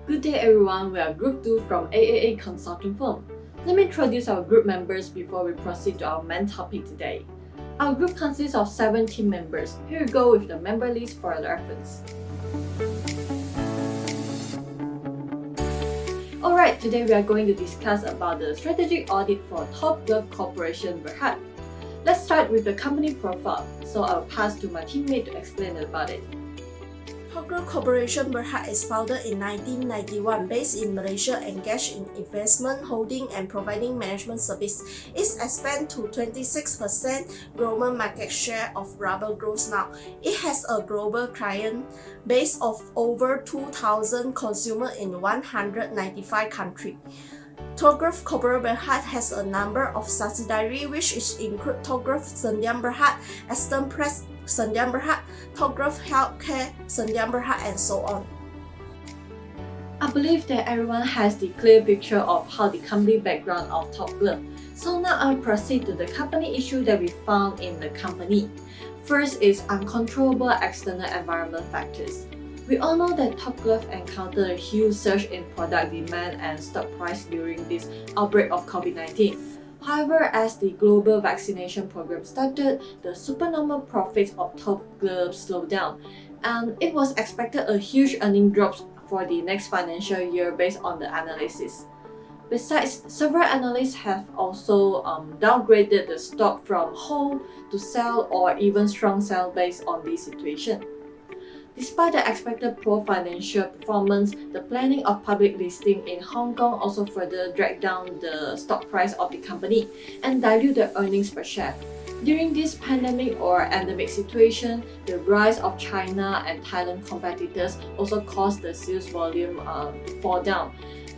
Good day everyone, we are Group 2 from AAA Consulting Firm. Let me introduce our group members before we proceed to our main topic today. Our group consists of 17 members. Here we go with the member list for reference. Alright, today we are going to discuss about the strategic audit for Top Glove Corporation Berhad. Let's start with the company profile, so I'll pass to my teammate to explain about it. Top Glove Corporation Berhad is founded in 1991, based in Malaysia, engaged in investment, holding and providing management service. It expanded to 26% global market share of rubber gloves now. It has a global client base of over 2,000 consumers in 195 countries. Top Glove Corporation Berhad has a number of subsidiaries which include Top Glove Sendian Berhad, Aston Press Sendian Berhad, Top Glove Healthcare Sendian Berhad, and so on. I believe that everyone has the clear picture of how the company background of Top Glove. So now I'll proceed to the company issue that we found in the company. First is uncontrollable external environment factors. We all know that Top Glove encountered a huge surge in product demand and stock price during this outbreak of COVID-19. However, as the global vaccination program started, the supernormal profits of Top Glove slowed down, and it was expected a huge earning drops for the next financial year based on the analysis. Besides, several analysts have also downgraded the stock from hold to sell or even strong sell based on this situation. Despite the expected poor financial performance, the planning of public listing in Hong Kong also further dragged down the stock price of the company and dilute the earnings per share. During this pandemic or endemic situation, the rise of China and Thailand competitors also caused the sales volume to fall down.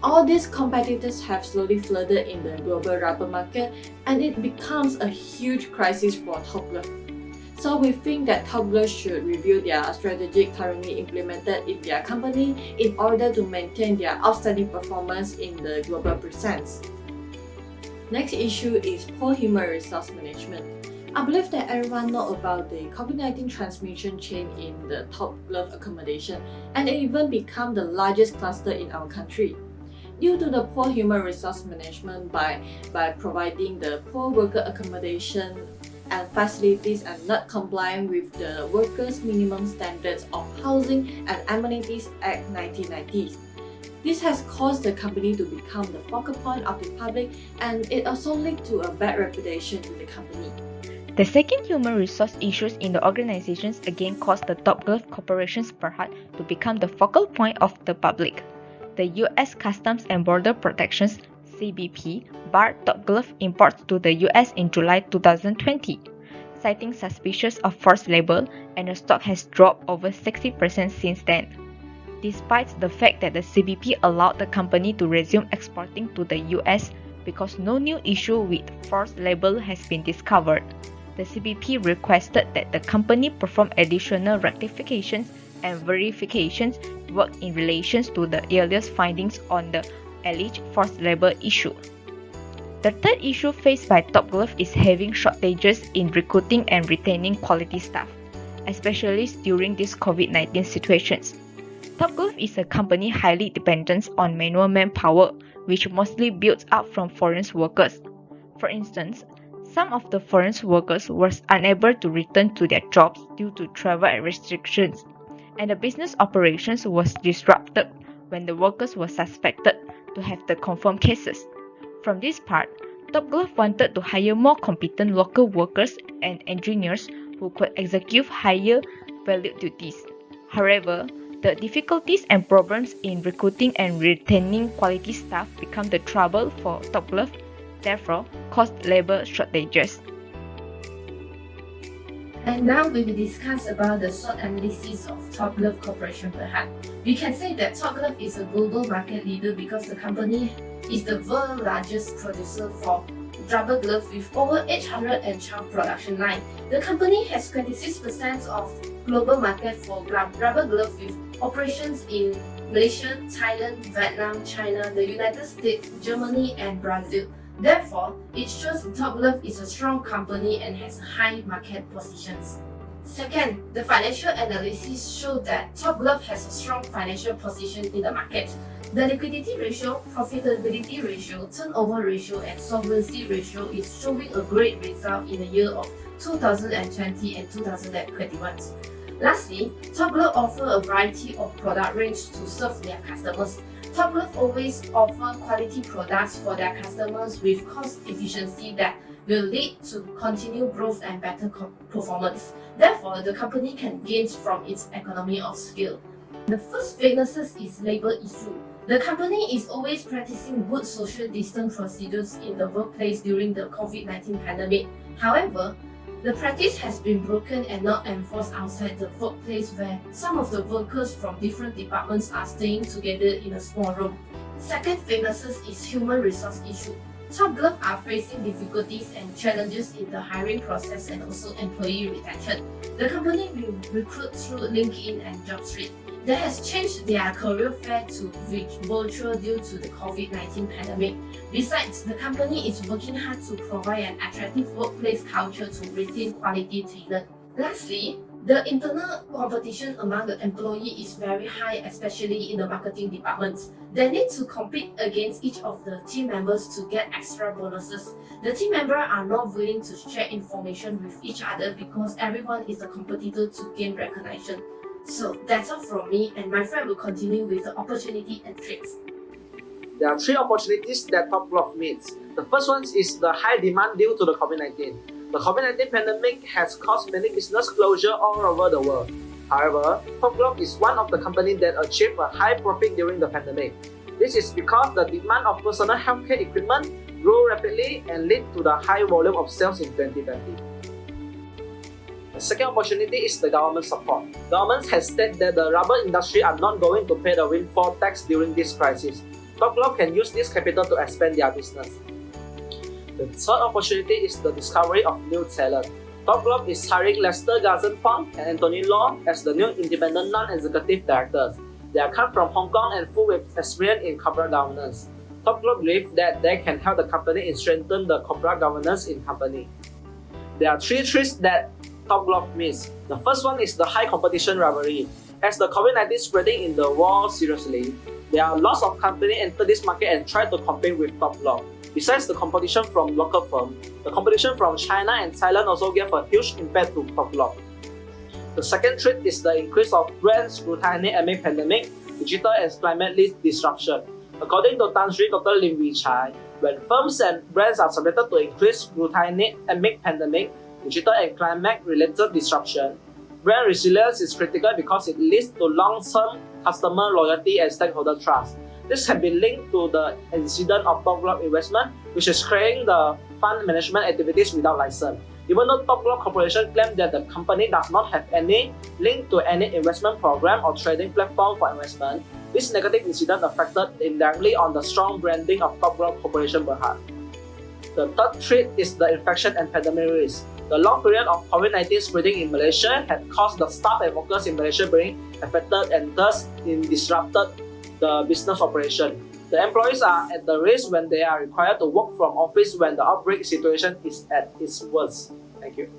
All these competitors have slowly flooded in the global rubber market, and it becomes a huge crisis for Top Glove. So we think that Top Glove should review their strategy currently implemented in their company in order to maintain their outstanding performance in the global presence. Next issue is poor human resource management. I believe that everyone knows about the COVID-19 transmission chain in the Top Glove accommodation, and it even became the largest cluster in our country. Due to the poor human resource management by providing the poor worker accommodation and facilities and not complying with the Workers' Minimum Standards of Housing and Amenities Act 1990. This has caused the company to become the focal point of the public, and it also led to a bad reputation to the company. The second human resource issues in the organizations again caused the Top Glove Corporation's Berhad to become the focal point of the public. The US Customs and Border Protection's CBP barred Top Glove imports to the US in July 2020, citing suspicions of forced labor, and the stock has dropped over 60% since then. Despite the fact that the CBP allowed the company to resume exporting to the US because no new issue with forced labor has been discovered, the CBP requested that the company perform additional rectifications and verifications work in relation to the earliest findings on the alleged forced labor issue. The third issue faced by Top Glove is having shortages in recruiting and retaining quality staff, especially during these COVID-19 situations. Top Glove is a company highly dependent on manual manpower, which mostly builds up from foreign workers. For instance, some of the foreign workers were unable to return to their jobs due to travel restrictions, and the business operations was disrupted when the workers were suspected to have the confirmed cases. From this part, Top Glove wanted to hire more competent local workers and engineers who could execute higher valued duties. However, the difficulties and problems in recruiting and retaining quality staff become the trouble for Top Glove, therefore caused labor shortages. And now we will discuss about the SWOT analysis of Top Glove Corporation Berhad. We can say that Top Glove is a global market leader because the company is the world's largest producer for rubber gloves with over 812 production lines. The company has 26% of global market for rubber gloves with operations in Malaysia, Thailand, Vietnam, China, the United States, Germany, and Brazil. Therefore, it shows Top Glove is a strong company and has high market positions. Second, the financial analysis show that Top Glove has a strong financial position in the market. The liquidity ratio, profitability ratio, turnover ratio, and solvency ratio is showing a great result in the year of 2020 and 2021. Lastly, Top Glove offer a variety of product range to serve their customers. Top Glove always offer quality products for their customers with cost efficiency that will lead to continued growth and better performance. Therefore, the company can gain from its economy of scale. The first weaknesses is labor issue. The company is always practicing good social distance procedures in the workplace during the COVID-19 pandemic. However, the practice has been broken and not enforced outside the workplace where some of the workers from different departments are staying together in a small room. Second weaknesses is human resource issue. Top Glove are facing difficulties and challenges in the hiring process and also employee retention. The company will recruit through LinkedIn and JobStreet. They has changed their career fair to virtual due to the COVID-19 pandemic. Besides, the company is working hard to provide an attractive workplace culture to retain quality talent. Lastly, the internal competition among the employees is very high, especially in the marketing departments. They need to compete against each of the team members to get extra bonuses. The team members are not willing to share information with each other because everyone is a competitor to gain recognition. So that's all from me, and my friend will continue with the opportunity and threats. There are three opportunities that Top Glove meets. The first one is the high demand due to the COVID-19. The COVID-19 pandemic has caused many business closures all over the world. However, Top Glove is one of the companies that achieved a high profit during the pandemic. This is because the demand of personal healthcare equipment grew rapidly and led to the high volume of sales in 2020. The second opportunity is the government support. Government has stated that the rubber industry are not going to pay the windfall tax during this crisis. Top Glove can use this capital to expand their business. The third opportunity is the discovery of new talent. Top Glove is hiring Lester Garzen-Fong and Anthony Law as the new independent non-executive directors. They are come from Hong Kong and full with experience in corporate governance. Top Glove believes that they can help the company in strengthen the corporate governance in company. There are three threats that Top Glove meets. The first one is the high competition rivalry. As the COVID-19 spreading in the world seriously, there are lots of companies enter this market and try to compete with Top Glove. Besides the competition from local firms, the competition from China and Thailand also gave a huge impact to Top Glove. The second threat is the increase of brand scrutiny amid pandemic, digital and climate disruption. According to Tan Sri Dr. Lim Wee Chai, when firms and brands are subjected to increased scrutiny amid pandemic, digital and climate-related disruption, brand resilience is critical because it leads to long-term customer loyalty and stakeholder trust. This has been linked to the incident of Top Glove Investment, which is creating the fund management activities without license. Even though Top Glove Corporation claims that the company does not have any link to any investment program or trading platform for investment, this negative incident affected indirectly on the strong branding of Top Glove Corporation Berhad. The third threat is the infection and pandemic risk. The long period of COVID-19 spreading in Malaysia had caused the staff and workers in Malaysia being affected and thus disrupted the business operation. The employees are at the risk when they are required to work from office when the outbreak situation is at its worst. Thank you.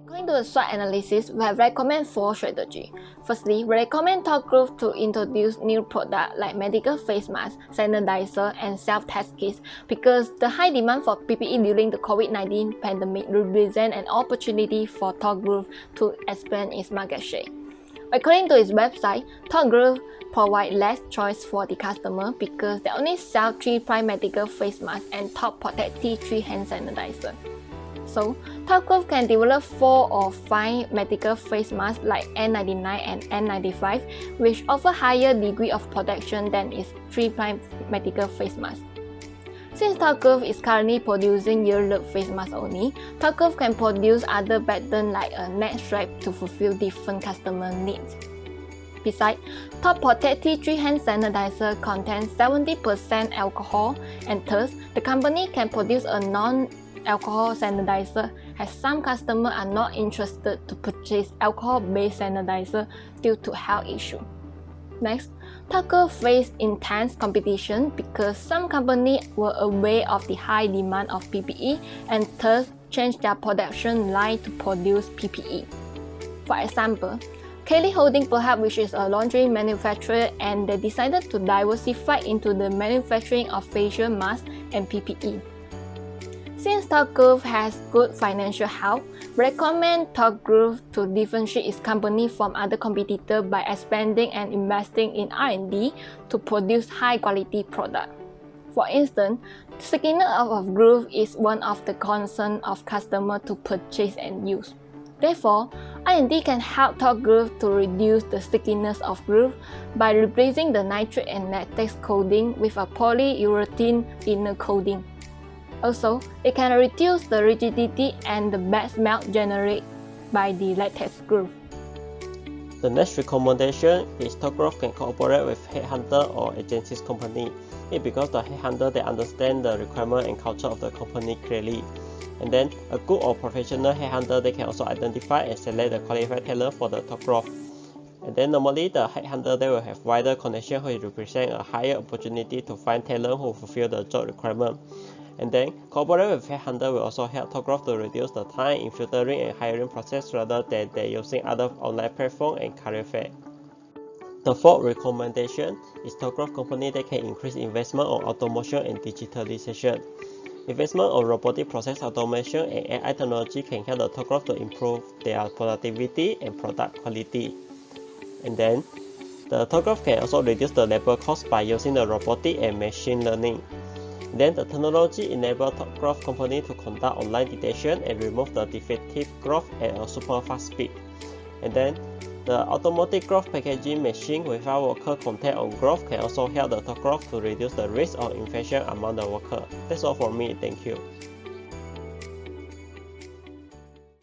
Going to the SWOT analysis, we have recommend 4 strategies. Firstly, we recommend Top Glove to introduce new products like medical face masks, sanitizer, and self-test kits because the high demand for PPE during the COVID-19 pandemic represents an opportunity for Top Glove to expand its market share. According to its website, Top Glove provides less choice for the customer because they only sell 3 prime medical face masks and Top Protect T3 hand sanitizer. So, Top Glove can develop 4 or 5 medical face masks like N99 and N95, which offer higher degree of protection than its 3 prime medical face masks. Since Top Glove is currently producing ear-loop face masks only, Top Glove can produce other patterns like a neck strap to fulfill different customer needs. Besides, Top Protect T3 hand sanitizer contains 70% alcohol, and thus, the company can produce a non-alcohol sanitizer as some customers are not interested to purchase alcohol-based sanitizer due to health issues. Next, Top Glove faced intense competition because some companies were aware of the high demand of PPE and thus changed their production line to produce PPE. For example, Kelly Holding Berhad, which is a laundry manufacturer, and they decided to diversify into the manufacturing of facial masks and PPE. Since Toh Group has good financial health, we recommend Toh Group to differentiate its company from other competitors by expanding and investing in R&D to produce high-quality products. For instance, stickiness of groove is one of the concerns of customers to purchase and use. Therefore, R&D can help Toh Group to reduce the stickiness of groove by replacing the nitrate and latex coating with a polyurethane inner coating. Also, it can reduce the rigidity and the bad smell generated by the latex groove. The next recommendation is Toh Group can cooperate with headhunter or agencies company. It's because the headhunter they understand the requirement and culture of the company clearly. And then a good or professional headhunter they can also identify and select the qualified talent for the Toh Group. And then normally the headhunter they will have wider connection which represent a higher opportunity to find talent who fulfill the job requirement. And then cooperate with headhunter will also help Toh Group to reduce the time in filtering and hiring process rather than they using other online platform and career fair. The fourth recommendation is Toh Group company that can increase investment on automation and digitalization. Investment on robotic process automation and AI technology can help the Toh Group to improve their productivity and product quality. And then the Toh Group can also reduce the labor cost by using the robotic and machine learning. Then the technology enables Toh Group company to conduct online detection and remove the defective growth at a super fast speed. And then the automatic growth packaging machine without worker contact on growth can also help the Toh Group to reduce the risk of infection among the worker. That's all for me. Thank you.